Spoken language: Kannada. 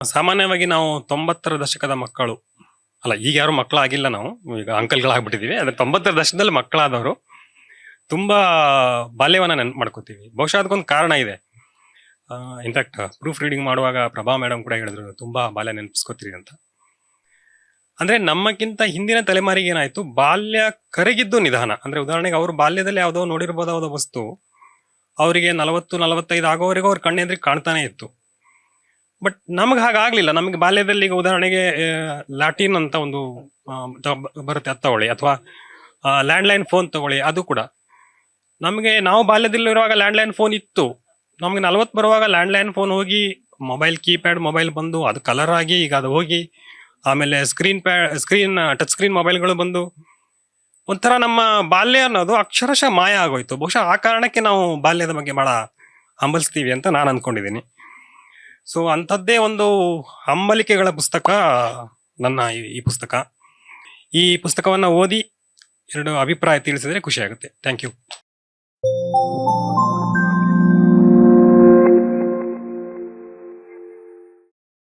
ಸಾಮಾನ್ಯವಾಗಿ ನಾವು 90ರ ದಶಕದ ಮಕ್ಕಳು ಅಲ್ಲ, ಈಗ ಯಾರು ಮಕ್ಕಳಾಗಿಲ್ಲ, ನಾವು ಈಗ ಅಂಕಲ್ಗಳಾಗ್ಬಿಟ್ಟಿದೀವಿ. ಆದ್ರೆ 90ರ ದಶಕದಲ್ಲಿ ಮಕ್ಕಳಾದವರು ತುಂಬಾ ಬಾಲ್ಯವನ್ನ ನೆನ್ಪು ಮಾಡ್ಕೋತೀವಿ. ಬಹುಶಃ ಅದಕ್ಕೊಂದು ಕಾರಣ ಇದೆ. ಇನ್ಫ್ಯಾಕ್ಟ್ ಪ್ರೂಫ್ ರೀಡಿಂಗ್ ಮಾಡುವಾಗ ಪ್ರಭಾ ಮೇಡಮ್ ಕೂಡ ಹೇಳಿದ್ರು, ತುಂಬಾ ಬಾಲ್ಯ ನೆನಪಿಸ್ಕೋತೀರಿ ಅಂತ. ಅಂದ್ರೆ ನಮ್ಮಕ್ಕಿಂತ ಹಿಂದಿನ ತಲೆಮಾರಿಗೆ ಏನಾಯ್ತು, ಬಾಲ್ಯ ಕರಗಿದ್ದು ನಿಧಾನ. ಅಂದ್ರೆ ಉದಾಹರಣೆಗೆ ಅವರು ಬಾಲ್ಯದಲ್ಲಿ ಯಾವುದೋ ನೋಡಿರ್ಬೋದಾದ ವಸ್ತು ಅವರಿಗೆ 40-45 ಆಗೋವರೆಗೂ ಅವ್ರ ಕಣ್ಣೆದ್ರಿಗೆ ಕಾಣ್ತಾನೆ ಇತ್ತು. ಬಟ್ ನಮ್ಗೆ ಹಾಗಾಗ್ಲಿಲ್ಲ. ನಮಗೆ ಬಾಲ್ಯದಲ್ಲಿ ಈಗ ಉದಾಹರಣೆಗೆ ಲ್ಯಾಟಿನ್ ಅಂತ ಒಂದು ಬರುತ್ತೆ, ಅದು ತಗೊಳ್ಳಿ, ಅಥವಾ ಲ್ಯಾಂಡ್ಲೈನ್ ಫೋನ್ ತಗೊಳ್ಳಿ. ಅದು ಕೂಡ ನಮಗೆ, ನಾವು ಬಾಲ್ಯದಲ್ಲಿರುವಾಗ ಲ್ಯಾಂಡ್ಲೈನ್ ಫೋನ್ ಇತ್ತು. ನಮ್ಗೆ 40 ಬರುವಾಗ ಲ್ಯಾಂಡ್ಲೈನ್ ಫೋನ್ ಹೋಗಿ ಮೊಬೈಲ್, ಕೀಪ್ಯಾಡ್ ಮೊಬೈಲ್ ಬಂದು ಅದು ಕಲರ್ ಆಗಿ ಈಗ ಅದು ಹೋಗಿ ಆಮೇಲೆ ಸ್ಕ್ರೀನ್ ಟಚ್ ಸ್ಕ್ರೀನ್ ಮೊಬೈಲ್ಗಳು ಬಂದು ಒಂಥರ ನಮ್ಮ ಬಾಲ್ಯ ಅನ್ನೋದು ಅಕ್ಷರಶಃ ಮಾಯ ಆಗೋಯ್ತು. ಬಹುಶಃ ಆ ಕಾರಣಕ್ಕೆ ನಾವು ಬಾಲ್ಯದ ಬಗ್ಗೆ ಬಹಳ ಹಂಬಲಿಸ್ತೀವಿ ಅಂತ ನಾನು ಅನ್ಕೊಂಡಿದ್ದೀನಿ. ಸೊ ಅಂಥದ್ದೇ ಒಂದು ಹಂಬಲಿಕೆಗಳ ಪುಸ್ತಕ ನನ್ನ ಈ ಪುಸ್ತಕ. ಈ ಪುಸ್ತಕವನ್ನ ಓದಿ 2 ಅಭಿಪ್ರಾಯ ತಿಳಿಸಿದ್ರೆ ಖುಷಿ ಆಗುತ್ತೆ. Thank you.